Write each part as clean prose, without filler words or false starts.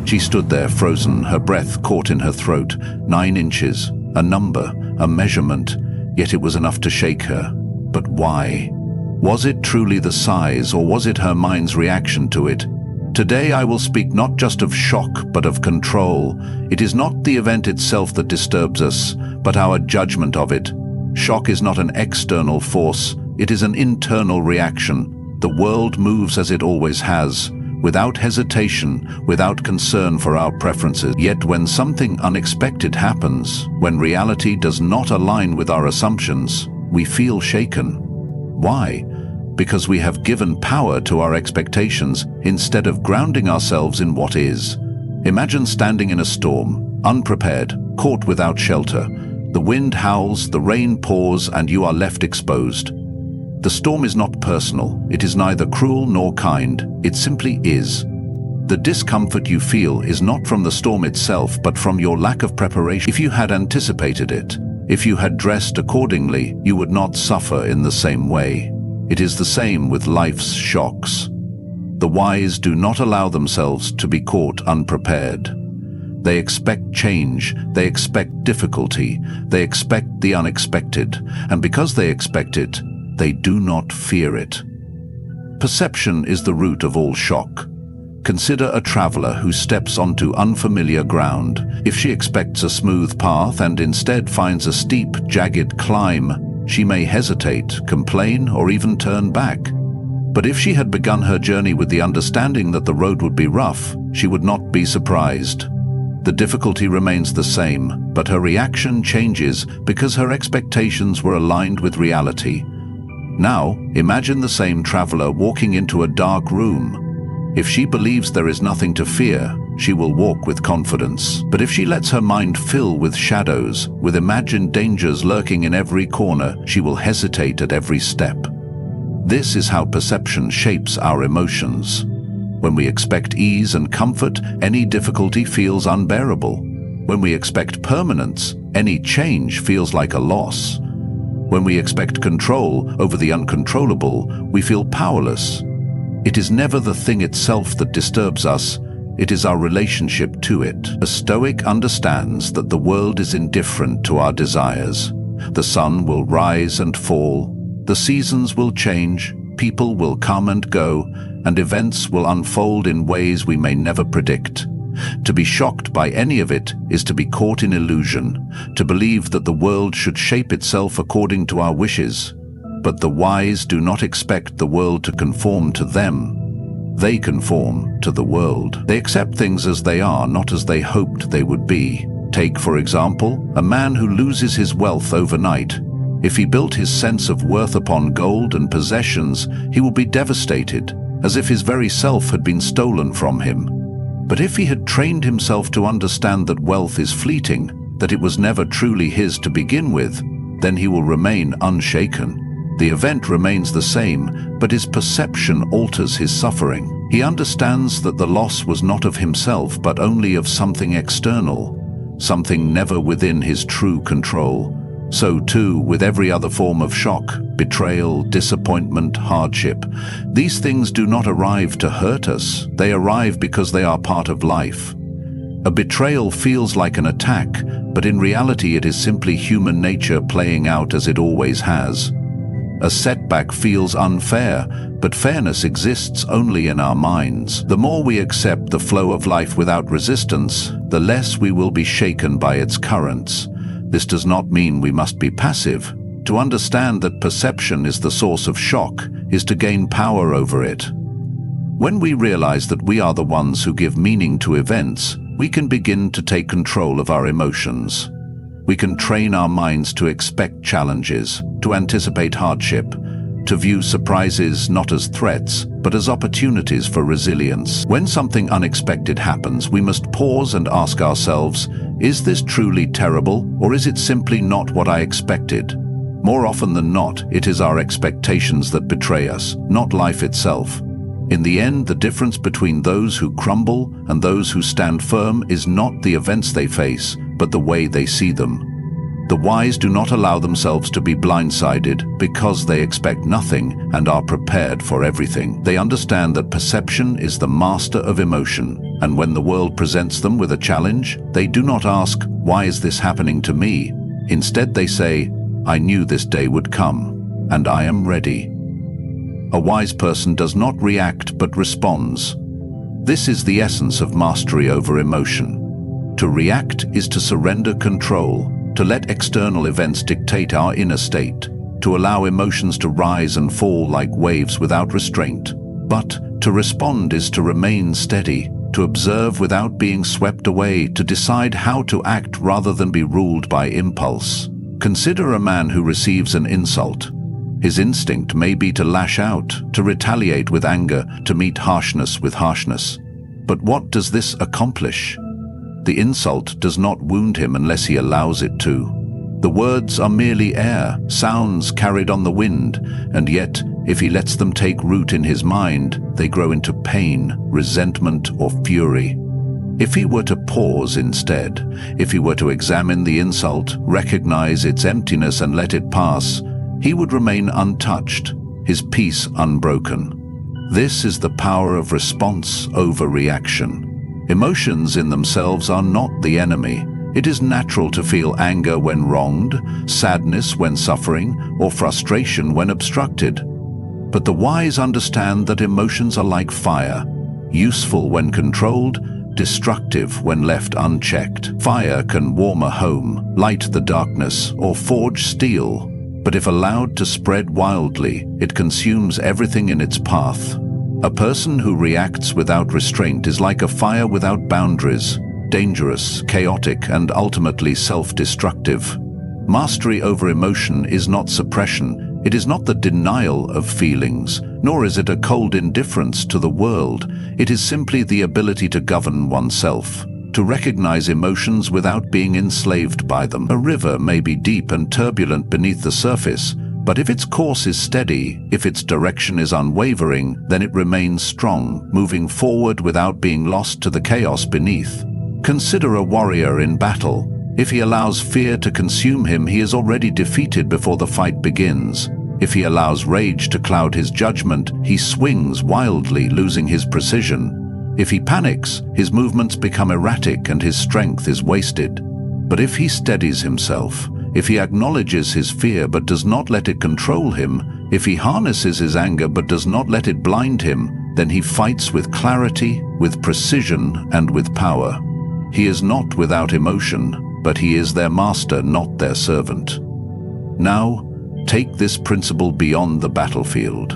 She stood there frozen, her breath caught in her throat. 9 inches, a number, a measurement, yet it was enough to shake her. But why? Was it truly the size, or was it her mind's reaction to it? Today I will speak not just of shock, but of control. It is not the event itself that disturbs us, but our judgment of it. Shock is not an external force, it is an internal reaction. The world moves as it always has, without hesitation, without concern for our preferences. Yet when something unexpected happens, when reality does not align with our assumptions, we feel shaken. Why? Because we have given power to our expectations instead of grounding ourselves in what is. Imagine standing in a storm, unprepared, caught without shelter. The wind howls, the rain pours, and you are left exposed. The storm is not personal, it is neither cruel nor kind, it simply is. The discomfort you feel is not from the storm itself, but from your lack of preparation. If you had anticipated it, if you had dressed accordingly, you would not suffer in the same way. It is the same with life's shocks. The wise do not allow themselves to be caught unprepared. They expect change, they expect difficulty, they expect the unexpected, and because they expect it, they do not fear it. Perception is the root of all shock. Consider a traveler who steps onto unfamiliar ground. If she expects a smooth path and instead finds a steep, jagged climb, she may hesitate, complain, or even turn back. But if she had begun her journey with the understanding that the road would be rough, she would not be surprised. The difficulty remains the same, but her reaction changes because her expectations were aligned with reality. Now, imagine the same traveler walking into a dark room. If she believes there is nothing to fear, she will walk with confidence. But if she lets her mind fill with shadows, with imagined dangers lurking in every corner, she will hesitate at every step. This is how perception shapes our emotions. When we expect ease and comfort, any difficulty feels unbearable. When we expect permanence, any change feels like a loss. When we expect control over the uncontrollable, we feel powerless. It is never the thing itself that disturbs us, it is our relationship to it. A Stoic understands that the world is indifferent to our desires. The sun will rise and fall, the seasons will change, people will come and go, and events will unfold in ways we may never predict. To be shocked by any of it is to be caught in illusion, to believe that the world should shape itself according to our wishes. But the wise do not expect the world to conform to them. They conform to the world. They accept things as they are, not as they hoped they would be. Take, for example, a man who loses his wealth overnight. If he built his sense of worth upon gold and possessions, he will be devastated, as if his very self had been stolen from him. But if he had trained himself to understand that wealth is fleeting, that it was never truly his to begin with, then he will remain unshaken. The event remains the same, but his perception alters his suffering. He understands that the loss was not of himself, but only of something external, something never within his true control. So too with every other form of shock, betrayal, disappointment, hardship. These things do not arrive to hurt us, they arrive because they are part of life. A betrayal feels like an attack, but in reality it is simply human nature playing out as it always has. A setback feels unfair, but fairness exists only in our minds. The more we accept the flow of life without resistance, the less we will be shaken by its currents. This does not mean we must be passive. To understand that perception is the source of shock is to gain power over it. When we realize that we are the ones who give meaning to events, we can begin to take control of our emotions. We can train our minds to expect challenges, to anticipate hardship, to view surprises not as threats, but as opportunities for resilience. When something unexpected happens, we must pause and ask ourselves, is this truly terrible, or is it simply not what I expected? More often than not, it is our expectations that betray us, not life itself. In the end, the difference between those who crumble and those who stand firm is not the events they face, but the way they see them. The wise do not allow themselves to be blindsided because they expect nothing and are prepared for everything. They understand that perception is the master of emotion. And when the world presents them with a challenge, they do not ask, "Why is this happening to me?" Instead they say, "I knew this day would come, and I am ready." A wise person does not react but responds. This is the essence of mastery over emotion. To react is to surrender control, to let external events dictate our inner state, to allow emotions to rise and fall like waves without restraint. But to respond is to remain steady, to observe without being swept away, to decide how to act rather than be ruled by impulse. Consider a man who receives an insult. His instinct may be to lash out, to retaliate with anger, to meet harshness with harshness. But what does this accomplish? The insult does not wound him unless he allows it to. The words are merely air, sounds carried on the wind, and yet, if he lets them take root in his mind, they grow into pain, resentment, or fury. If he were to pause instead, if he were to examine the insult, recognize its emptiness and let it pass, he would remain untouched, his peace unbroken. This is the power of response over reaction. Emotions in themselves are not the enemy. It is natural to feel anger when wronged, sadness when suffering, or frustration when obstructed. But the wise understand that emotions are like fire, useful when controlled, destructive when left unchecked. Fire can warm a home, light the darkness, or forge steel. But if allowed to spread wildly, it consumes everything in its path. A person who reacts without restraint is like a fire without boundaries, dangerous, chaotic, and ultimately self-destructive. Mastery over emotion is not suppression. It is not the denial of feelings, nor is it a cold indifference to the world. It is simply the ability to govern oneself, to recognize emotions without being enslaved by them. A river may be deep and turbulent beneath the surface, but if its course is steady, if its direction is unwavering, then it remains strong, moving forward without being lost to the chaos beneath. Consider a warrior in battle. If he allows fear to consume him, he is already defeated before the fight begins. If he allows rage to cloud his judgment, he swings wildly, losing his precision. If he panics, his movements become erratic and his strength is wasted. But if he steadies himself, if he acknowledges his fear but does not let it control him, if he harnesses his anger but does not let it blind him, then he fights with clarity, with precision, and with power. He is not without emotion, but he is their master, not their servant. Now, take this principle beyond the battlefield.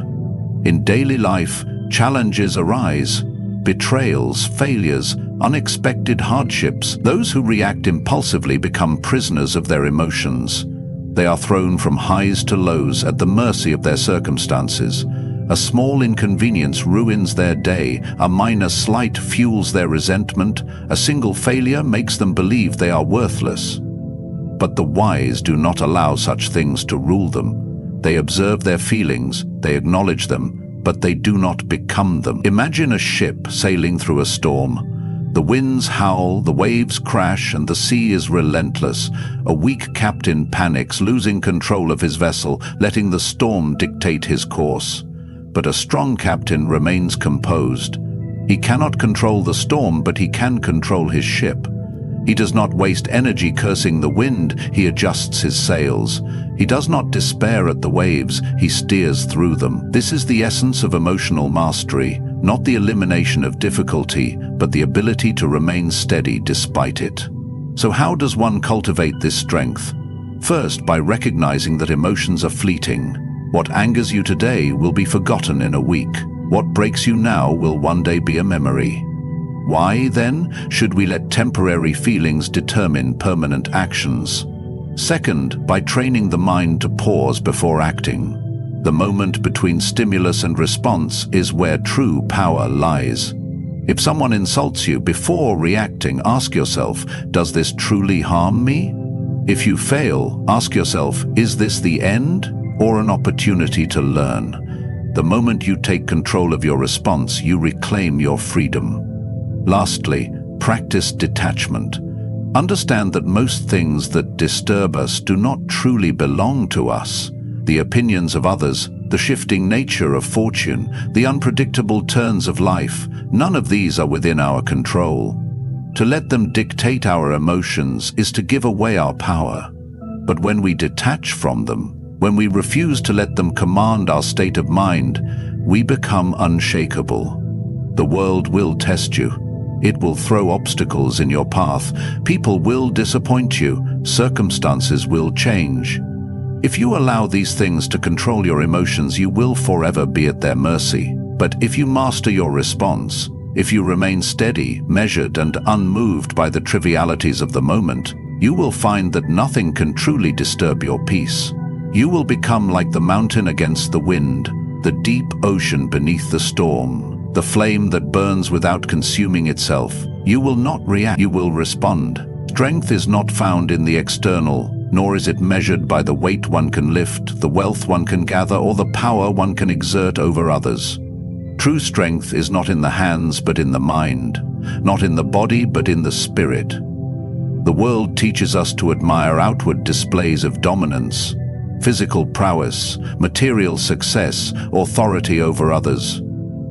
In daily life, challenges arise, betrayals, failures, unexpected hardships. Those who react impulsively become prisoners of their emotions. They are thrown from highs to lows at the mercy of their circumstances. A small inconvenience ruins their day, a minor slight fuels their resentment, a single failure makes them believe they are worthless. But the wise do not allow such things to rule them. They observe their feelings, they acknowledge them, but they do not become them. Imagine a ship sailing through a storm. The winds howl, the waves crash, and the sea is relentless. A weak captain panics, losing control of his vessel, letting the storm dictate his course. But a strong captain remains composed. He cannot control the storm, but he can control his ship. He does not waste energy cursing the wind, he adjusts his sails. He does not despair at the waves, he steers through them. This is the essence of emotional mastery, not the elimination of difficulty, but the ability to remain steady despite it. So how does one cultivate this strength? First, by recognizing that emotions are fleeting. What angers you today will be forgotten in a week. What breaks you now will one day be a memory. Why, then, should we let temporary feelings determine permanent actions? Second, by training the mind to pause before acting. The moment between stimulus and response is where true power lies. If someone insults you, before reacting, ask yourself, does this truly harm me? If you fail, ask yourself, is this the end or an opportunity to learn? The moment you take control of your response, you reclaim your freedom. Lastly, practice detachment. Understand that most things that disturb us do not truly belong to us. The opinions of others, the shifting nature of fortune, the unpredictable turns of life, none of these are within our control. To let them dictate our emotions is to give away our power. But when we detach from them, when we refuse to let them command our state of mind, we become unshakable. The world will test you. It will throw obstacles in your path. People will disappoint you. Circumstances will change. If you allow these things to control your emotions, you will forever be at their mercy. But if you master your response, if you remain steady, measured, and unmoved by the trivialities of the moment, you will find that nothing can truly disturb your peace. You will become like the mountain against the wind, the deep ocean beneath the storm, the flame that burns without consuming itself. You will not react, you will respond. Strength is not found in the external, nor is it measured by the weight one can lift, the wealth one can gather, or the power one can exert over others. True strength is not in the hands but in the mind, not in the body but in the spirit. The world teaches us to admire outward displays of dominance, physical prowess, material success, authority over others.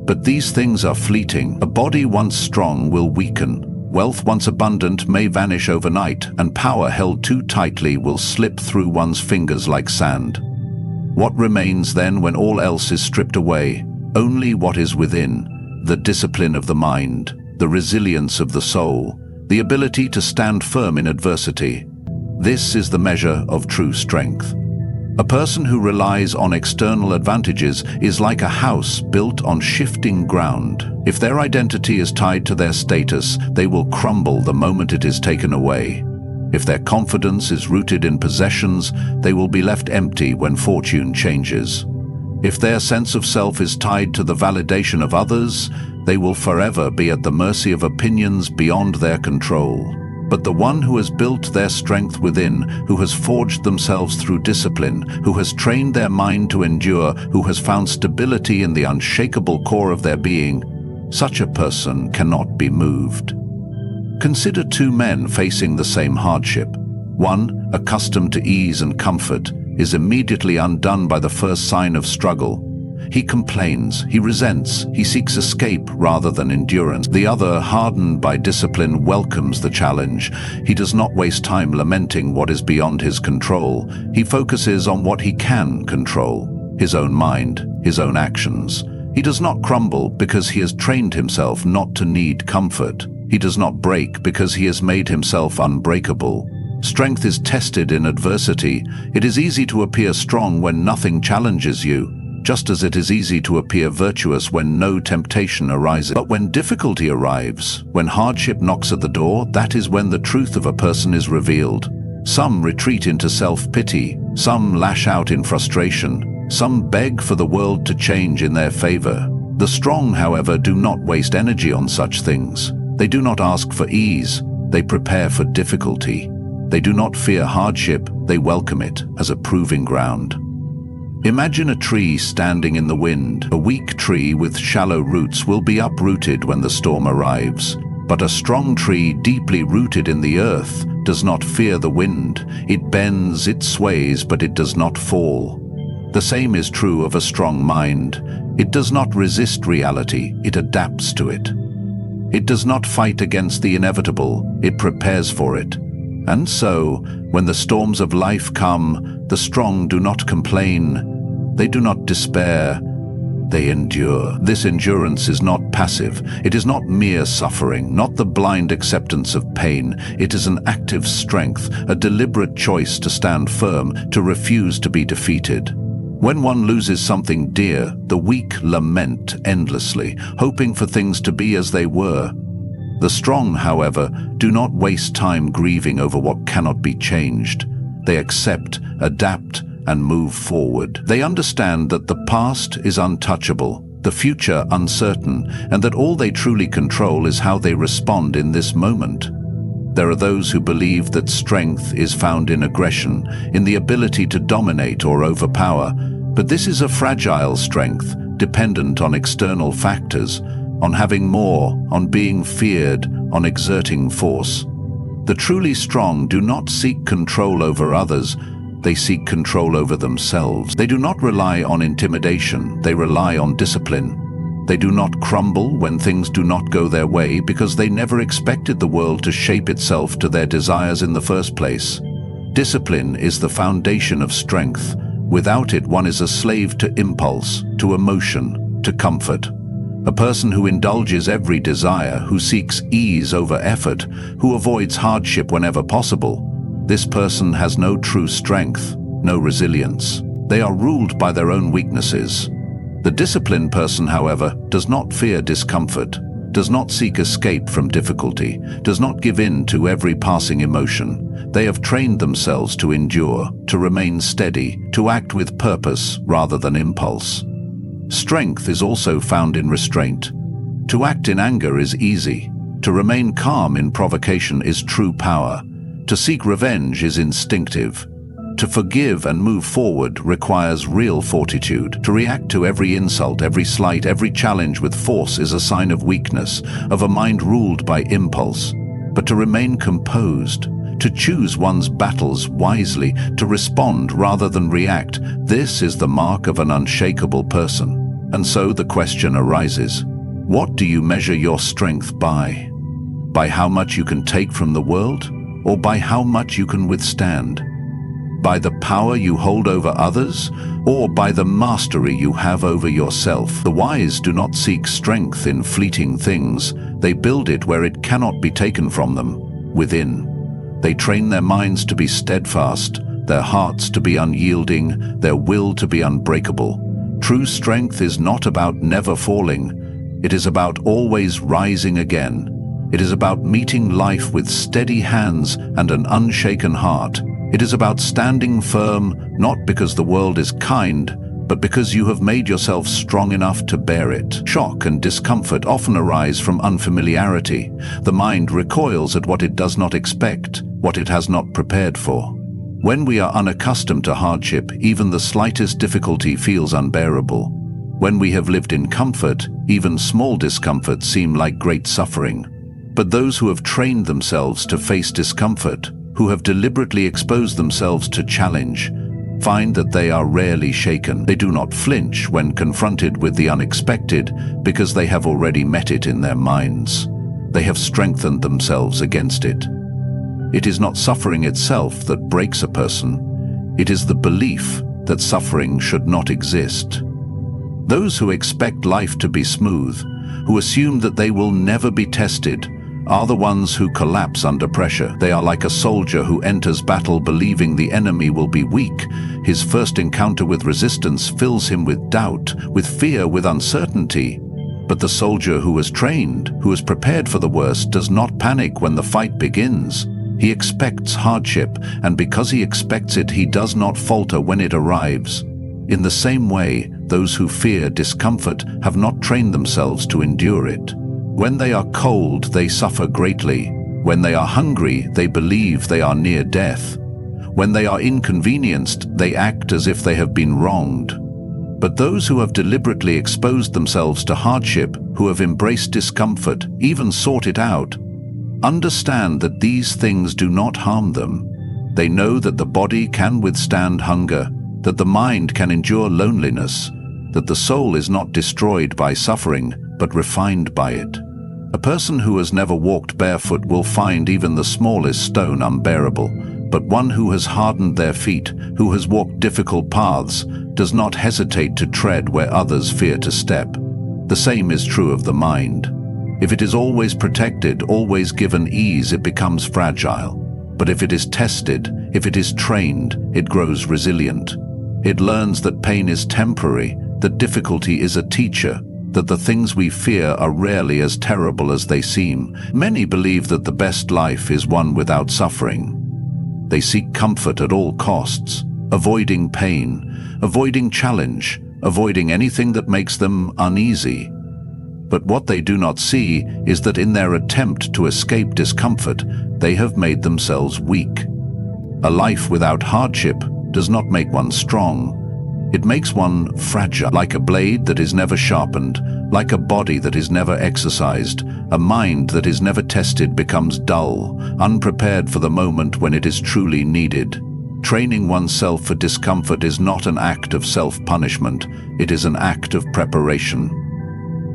But these things are fleeting. A body once strong will weaken. Wealth once abundant may vanish overnight, and power held too tightly will slip through one's fingers like sand. What remains then when all else is stripped away? Only what is within, the discipline of the mind, the resilience of the soul, the ability to stand firm in adversity. This is the measure of true strength. A person who relies on external advantages is like a house built on shifting ground. If their identity is tied to their status, they will crumble the moment it is taken away. If their confidence is rooted in possessions, they will be left empty when fortune changes. If their sense of self is tied to the validation of others, they will forever be at the mercy of opinions beyond their control. But the one who has built their strength within, who has forged themselves through discipline, who has trained their mind to endure, who has found stability in the unshakable core of their being, such a person cannot be moved. Consider two men facing the same hardship. One, accustomed to ease and comfort, is immediately undone by the first sign of struggle. He complains, he resents, he seeks escape rather than endurance. The other, hardened by discipline, welcomes the challenge. He does not waste time lamenting what is beyond his control. He focuses on what he can control, his own mind, his own actions. He does not crumble because he has trained himself not to need comfort. He does not break because he has made himself unbreakable. Strength is tested in adversity. It is easy to appear strong when nothing challenges you, just as it is easy to appear virtuous when no temptation arises. But when difficulty arrives, when hardship knocks at the door, that is when the truth of a person is revealed. Some retreat into self-pity, some lash out in frustration, some beg for the world to change in their favor. The strong, however, do not waste energy on such things. They do not ask for ease, they prepare for difficulty. They do not fear hardship, they welcome it as a proving ground. Imagine a tree standing in the wind. A weak tree with shallow roots will be uprooted when the storm arrives. But a strong tree deeply rooted in the earth does not fear the wind. It bends, it sways, but it does not fall. The same is true of a strong mind. It does not resist reality, it adapts to it. It does not fight against the inevitable, it prepares for it. And so, when the storms of life come, the strong do not complain, they do not despair, they endure. This endurance is not passive, it is not mere suffering, not the blind acceptance of pain. It is an active strength, a deliberate choice to stand firm, to refuse to be defeated. When one loses something dear, the weak lament endlessly, hoping for things to be as they were. The strong, however, do not waste time grieving over what cannot be changed. They accept, adapt, and move forward. They understand that the past is untouchable, the future uncertain, and that all they truly control is how they respond in this moment. There are those who believe that strength is found in aggression, in the ability to dominate or overpower, but this is a fragile strength, dependent on external factors, on having more, on being feared, on exerting force. The truly strong do not seek control over others, They seek control over themselves. They do not rely on intimidation, they rely on discipline. They do not crumble when things do not go their way because they never expected the world to shape itself to their desires in the first place. Discipline is the foundation of strength. Without it, one is a slave to impulse, to emotion, to comfort. A person who indulges every desire, who seeks ease over effort, who avoids hardship whenever possible, this person has no true strength, no resilience. They are ruled by their own weaknesses. The disciplined person, however, does not fear discomfort, does not seek escape from difficulty, does not give in to every passing emotion. They have trained themselves to endure, to remain steady, to act with purpose rather than impulse. Strength is also found in restraint. To act in anger is easy. To remain calm in provocation is true power. To seek revenge is instinctive. To forgive and move forward requires real fortitude. To react to every insult, every slight, every challenge with force is a sign of weakness, of a mind ruled by impulse. But to remain composed, to choose one's battles wisely, to respond rather than react, this is the mark of an unshakable person. And so the question arises, what do you measure your strength by? By how much you can take from the world, or by how much you can withstand? By the power you hold over others, or by the mastery you have over yourself? The wise do not seek strength in fleeting things. They build it where it cannot be taken from them, within. They train their minds to be steadfast, their hearts to be unyielding, their will to be unbreakable. True strength is not about never falling. It is about always rising again. It is about meeting life with steady hands and an unshaken heart. It is about standing firm, not because the world is kind, but because you have made yourself strong enough to bear it. Shock and discomfort often arise from unfamiliarity. The mind recoils at what it does not expect, what it has not prepared for. When we are unaccustomed to hardship, even the slightest difficulty feels unbearable. When we have lived in comfort, even small discomforts seem like great suffering. But those who have trained themselves to face discomfort, who have deliberately exposed themselves to challenge, find that they are rarely shaken. They do not flinch when confronted with the unexpected because they have already met it in their minds. They have strengthened themselves against it. It is not suffering itself that breaks a person. It is the belief that suffering should not exist. Those who expect life to be smooth, who assume that they will never be tested, are the ones who collapse under pressure. They are like a soldier who enters battle believing the enemy will be weak. His first encounter with resistance fills him with doubt, with fear, with uncertainty. But the soldier who is trained, who is prepared for the worst, does not panic when the fight begins. He expects hardship, and because he expects it, he does not falter when it arrives. In the same way, those who fear discomfort have not trained themselves to endure it. When they are cold, they suffer greatly. When they are hungry, they believe they are near death. When they are inconvenienced, they act as if they have been wronged. But those who have deliberately exposed themselves to hardship, who have embraced discomfort, even sought it out, understand that these things do not harm them. They know that the body can withstand hunger, that the mind can endure loneliness, that the soul is not destroyed by suffering, but refined by it. A person who has never walked barefoot will find even the smallest stone unbearable, but one who has hardened their feet, who has walked difficult paths, does not hesitate to tread where others fear to step. The same is true of the mind. If it is always protected, always given ease, it becomes fragile. But if it is tested, if it is trained, it grows resilient. It learns that pain is temporary, that difficulty is a teacher, that the things we fear are rarely as terrible as they seem. Many believe that the best life is one without suffering. They seek comfort at all costs, avoiding pain, avoiding challenge, avoiding anything that makes them uneasy. But what they do not see is that in their attempt to escape discomfort, they have made themselves weak. A life without hardship does not make one strong. It makes one fragile, like a blade that is never sharpened, like a body that is never exercised. A mind that is never tested becomes dull, unprepared for the moment when it is truly needed. Training oneself for discomfort is not an act of self-punishment, it is an act of preparation.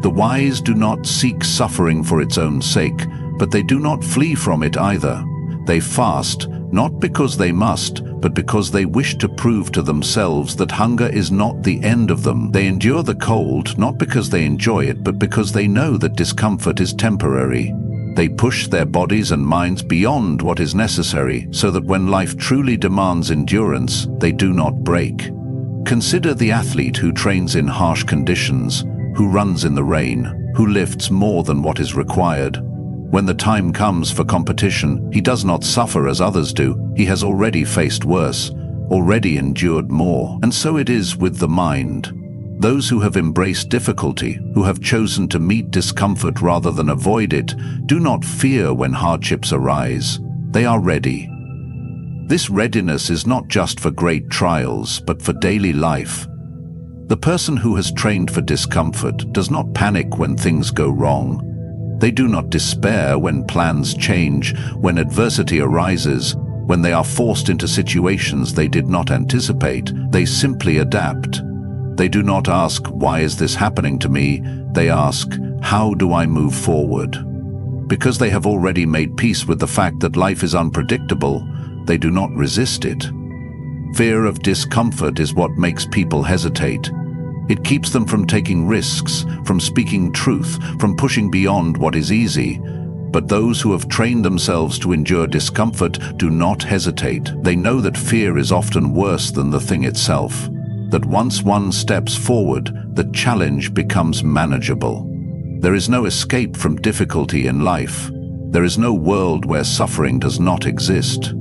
The wise do not seek suffering for its own sake, but they do not flee from it either. They fast, not because they must, but because they wish to prove to themselves that hunger is not the end of them. They endure the cold, not because they enjoy it, but because they know that discomfort is temporary. They push their bodies and minds beyond what is necessary, so that when life truly demands endurance, they do not break. Consider the athlete who trains in harsh conditions, who runs in the rain, who lifts more than what is required. When the time comes for competition, he does not suffer as others do. He has already faced worse, already endured more. And so it is with the mind. Those who have embraced difficulty, who have chosen to meet discomfort rather than avoid it, do not fear when hardships arise. They are ready. This readiness is not just for great trials, but for daily life. The person who has trained for discomfort does not panic when things go wrong. They do not despair when plans change, when adversity arises, when they are forced into situations they did not anticipate. They simply adapt. They do not ask, "Why is this happening to me?" They ask, "How do I move forward?" Because they have already made peace with the fact that life is unpredictable, they do not resist it. Fear of discomfort is what makes people hesitate. It keeps them from taking risks, from speaking truth, from pushing beyond what is easy. But those who have trained themselves to endure discomfort do not hesitate. They know that fear is often worse than the thing itself. That once one steps forward, the challenge becomes manageable. There is no escape from difficulty in life. There is no world where suffering does not exist.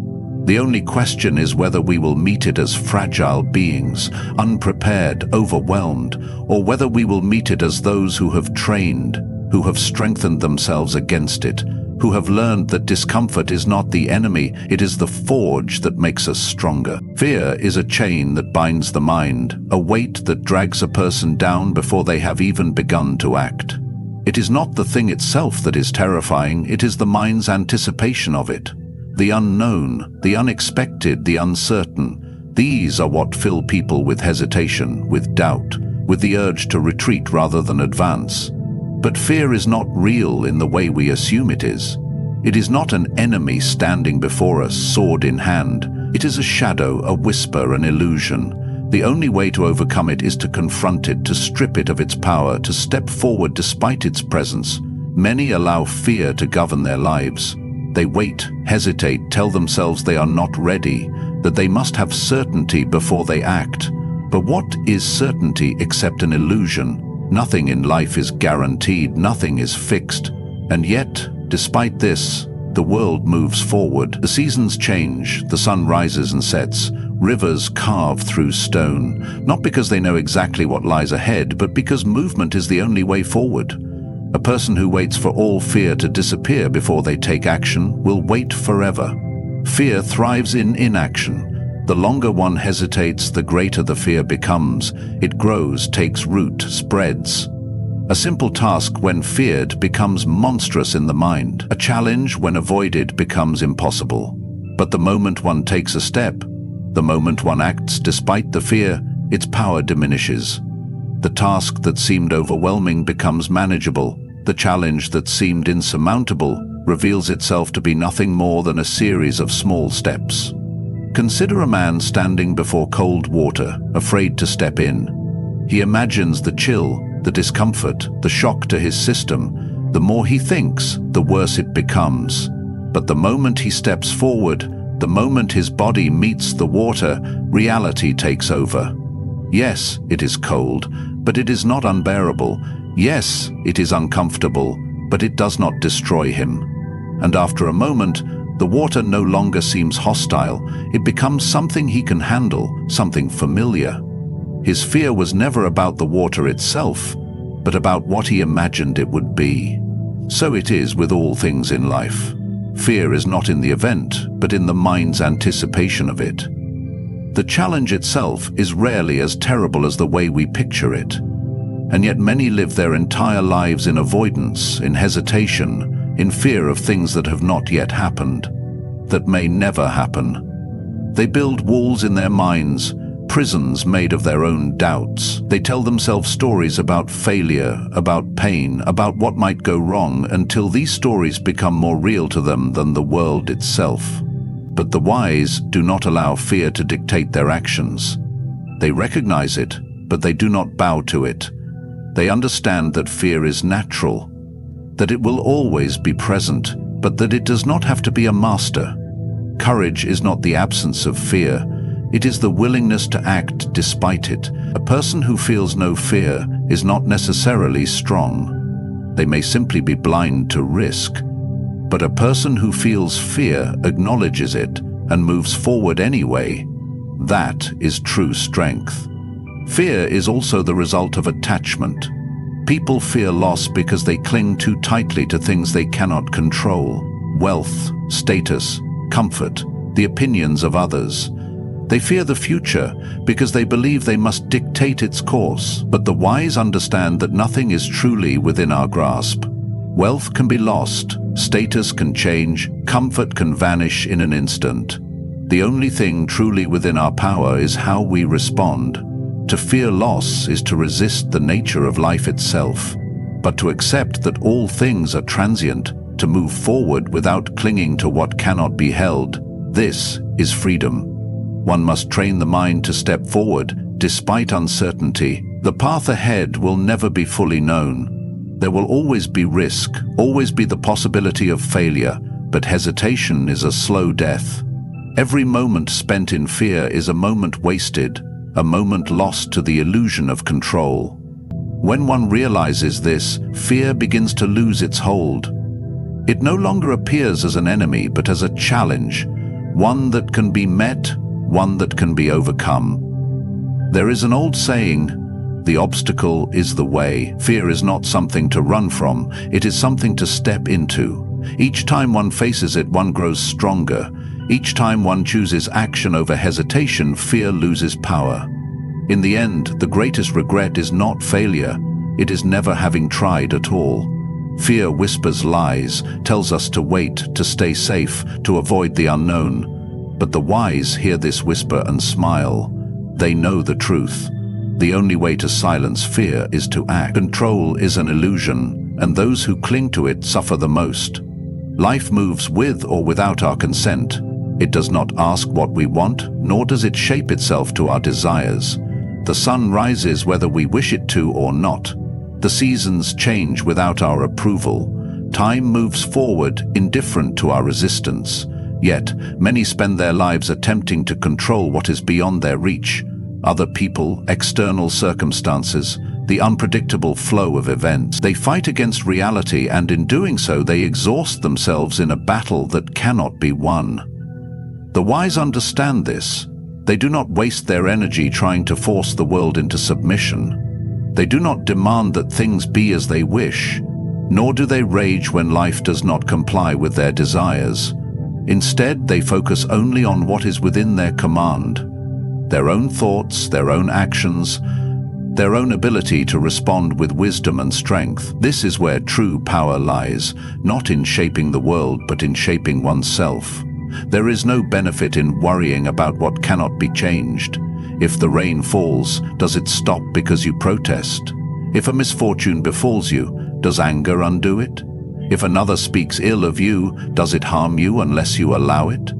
The only question is whether we will meet it as fragile beings, unprepared, overwhelmed, or whether we will meet it as those who have trained, who have strengthened themselves against it, who have learned that discomfort is not the enemy, it is the forge that makes us stronger. Fear is a chain that binds the mind, a weight that drags a person down before they have even begun to act. It is not the thing itself that is terrifying, it is the mind's anticipation of it. The unknown, the unexpected, the uncertain. These are what fill people with hesitation, with doubt, with the urge to retreat rather than advance. But fear is not real in the way we assume it is. It is not an enemy standing before us, sword in hand. It is a shadow, a whisper, an illusion. The only way to overcome it is to confront it, to strip it of its power, to step forward despite its presence. Many allow fear to govern their lives. They wait, hesitate, tell themselves they are not ready, that they must have certainty before they act. But what is certainty except an illusion? Nothing in life is guaranteed, nothing is fixed. And yet, despite this, the world moves forward. The seasons change, the sun rises and sets, rivers carve through stone, not because they know exactly what lies ahead, but because movement is the only way forward. A person who waits for all fear to disappear before they take action will wait forever. Fear thrives in inaction. The longer one hesitates, the greater the fear becomes. It grows, takes root, spreads. A simple task when feared becomes monstrous in the mind. A challenge when avoided becomes impossible. But the moment one takes a step, the moment one acts despite the fear, its power diminishes. The task that seemed overwhelming becomes manageable. The challenge that seemed insurmountable reveals itself to be nothing more than a series of small steps. Consider a man standing before cold water, afraid to step in. He imagines the chill, the discomfort, the shock to his system. The more he thinks, the worse it becomes. But the moment he steps forward, the moment his body meets the water, reality takes over. Yes, it is cold, but it is not unbearable. Yes, it is uncomfortable, but it does not destroy him. And after a moment, the water no longer seems hostile. It becomes something he can handle, something familiar. His fear was never about the water itself, but about what he imagined it would be. So it is with all things in life. Fear is not in the event, but in the mind's anticipation of it. The challenge itself is rarely as terrible as the way we picture it. And yet many live their entire lives in avoidance, in hesitation, in fear of things that have not yet happened, that may never happen. They build walls in their minds, prisons made of their own doubts. They tell themselves stories about failure, about pain, about what might go wrong, until these stories become more real to them than the world itself. But the wise do not allow fear to dictate their actions. They recognize it, but they do not bow to it. They understand that fear is natural, that it will always be present, but that it does not have to be a master. Courage is not the absence of fear. It is the willingness to act despite it. A person who feels no fear is not necessarily strong. They may simply be blind to risk. But a person who feels fear acknowledges it and moves forward anyway. That is true strength. Fear is also the result of attachment. People fear loss because they cling too tightly to things they cannot control. Wealth, status, comfort, the opinions of others. They fear the future because they believe they must dictate its course. But the wise understand that nothing is truly within our grasp. Wealth can be lost, status can change, comfort can vanish in an instant. The only thing truly within our power is how we respond. To fear loss is to resist the nature of life itself, but to accept that all things are transient, to move forward without clinging to what cannot be held. This is freedom. One must train the mind to step forward, despite uncertainty. The path ahead will never be fully known. There will always be risk, always be the possibility of failure, but hesitation is a slow death. Every moment spent in fear is a moment wasted, a moment lost to the illusion of control. When one realizes this, fear begins to lose its hold. It no longer appears as an enemy, but as a challenge, one that can be met, one that can be overcome. There is an old saying, "The obstacle is the way." Fear is not something to run from, it is something to step into. Each time one faces it, one grows stronger. Each time one chooses action over hesitation, fear loses power. In the end, the greatest regret is not failure, it is never having tried at all. Fear whispers lies, tells us to wait, to stay safe, to avoid the unknown. But the wise hear this whisper and smile. They know the truth. The only way to silence fear is to act. Control is an illusion, and those who cling to it suffer the most. Life moves with or without our consent. It does not ask what we want, nor does it shape itself to our desires. The sun rises whether we wish it to or not. The seasons change without our approval. Time moves forward, indifferent to our resistance. Yet, many spend their lives attempting to control what is beyond their reach. Other people, external circumstances, the unpredictable flow of events. They fight against reality, and in doing so they exhaust themselves in a battle that cannot be won. The wise understand this. They do not waste their energy trying to force the world into submission. They do not demand that things be as they wish, nor do they rage when life does not comply with their desires. Instead, they focus only on what is within their command. Their own thoughts, their own actions, their own ability to respond with wisdom and strength. This is where true power lies, not in shaping the world, but in shaping oneself. There is no benefit in worrying about what cannot be changed. If the rain falls, does it stop because you protest? If a misfortune befalls you, does anger undo it? If another speaks ill of you, does it harm you unless you allow it?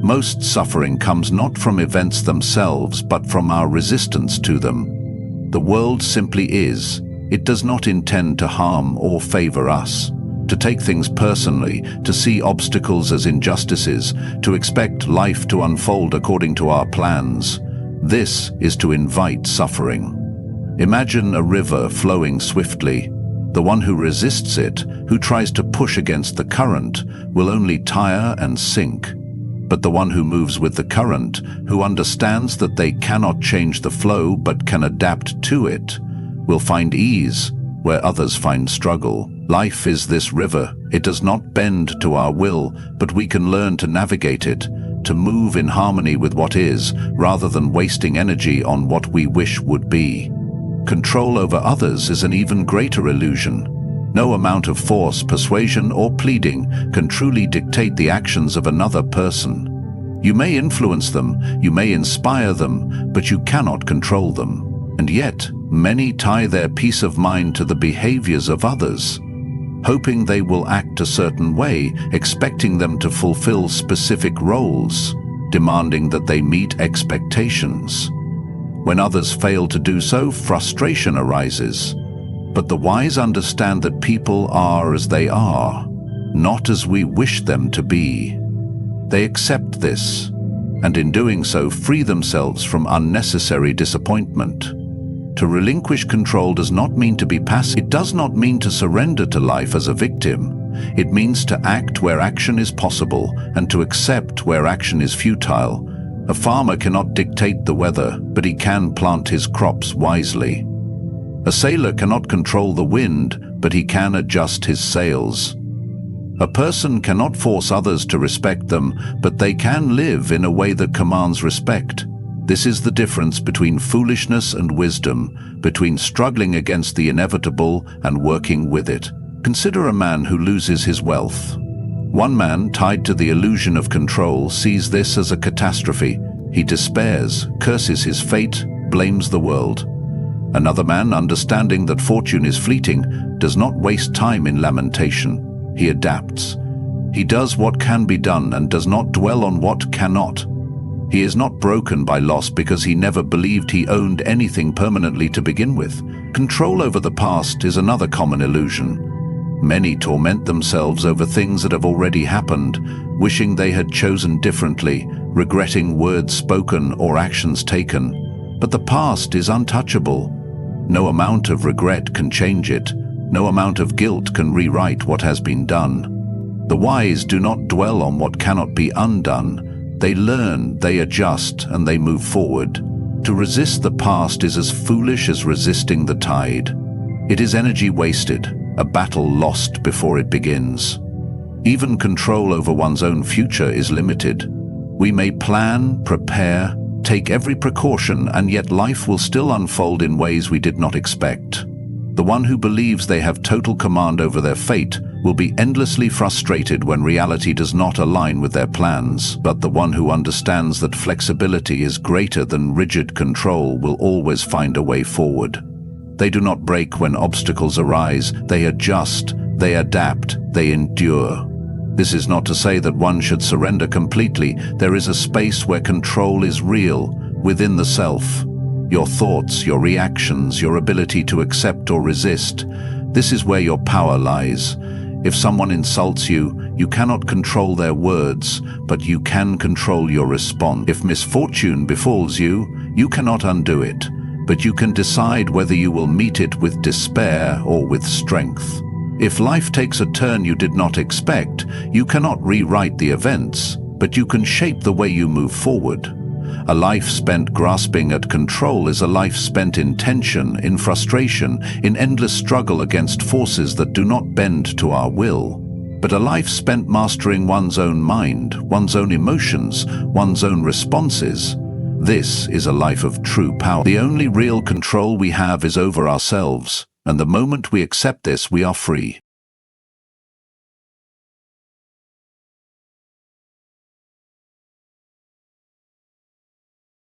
Most suffering comes not from events themselves, but from our resistance to them. The world simply is. It does not intend to harm or favor us. To take things personally, to see obstacles as injustices, to expect life to unfold according to our plans. This is to invite suffering. Imagine a river flowing swiftly. The one who resists it, who tries to push against the current, will only tire and sink. But the one who moves with the current, who understands that they cannot change the flow but can adapt to it, will find ease where others find struggle. Life is this river. It does not bend to our will, but we can learn to navigate it, to move in harmony with what is, rather than wasting energy on what we wish would be. Control over others is an even greater illusion. No amount of force, persuasion, or pleading can truly dictate the actions of another person. You may influence them, you may inspire them, but you cannot control them. And yet, many tie their peace of mind to the behaviors of others, hoping they will act a certain way, expecting them to fulfill specific roles, demanding that they meet expectations. When others fail to do so, frustration arises. But the wise understand that people are as they are, not as we wish them to be. They accept this, and in doing so free themselves from unnecessary disappointment. To relinquish control does not mean to be passive. It does not mean to surrender to life as a victim. It means to act where action is possible and to accept where action is futile. A farmer cannot dictate the weather, but he can plant his crops wisely. A sailor cannot control the wind, but he can adjust his sails. A person cannot force others to respect them, but they can live in a way that commands respect. This is the difference between foolishness and wisdom, between struggling against the inevitable and working with it. Consider a man who loses his wealth. One man, tied to the illusion of control, sees this as a catastrophe. He despairs, curses his fate, blames the world. Another man, understanding that fortune is fleeting, does not waste time in lamentation. He adapts. He does what can be done and does not dwell on what cannot. He is not broken by loss because he never believed he owned anything permanently to begin with. Control over the past is another common illusion. Many torment themselves over things that have already happened, wishing they had chosen differently, regretting words spoken or actions taken. But the past is untouchable. No amount of regret can change it. No amount of guilt can rewrite what has been done. The wise do not dwell on what cannot be undone. They learn, they adjust, and they move forward. To resist the past is as foolish as resisting the tide. It is energy wasted, a battle lost before it begins. Even control over one's own future is limited. We may plan, prepare, take every precaution, and yet life will still unfold in ways we did not expect. The one who believes they have total command over their fate will be endlessly frustrated when reality does not align with their plans. But the one who understands that flexibility is greater than rigid control will always find a way forward. They do not break when obstacles arise. They adjust, they adapt, they endure. This is not to say that one should surrender completely. There is a space where control is real, within the self. Your thoughts, your reactions, your ability to accept or resist. This is where your power lies. If someone insults you, you cannot control their words, but you can control your response. If misfortune befalls you, you cannot undo it, but you can decide whether you will meet it with despair or with strength. If life takes a turn you did not expect, you cannot rewrite the events, but you can shape the way you move forward. A life spent grasping at control is a life spent in tension, in frustration, in endless struggle against forces that do not bend to our will. But a life spent mastering one's own mind, one's own emotions, one's own responses. This is a life of true power. The only real control we have is over ourselves, and the moment we accept this, we are free.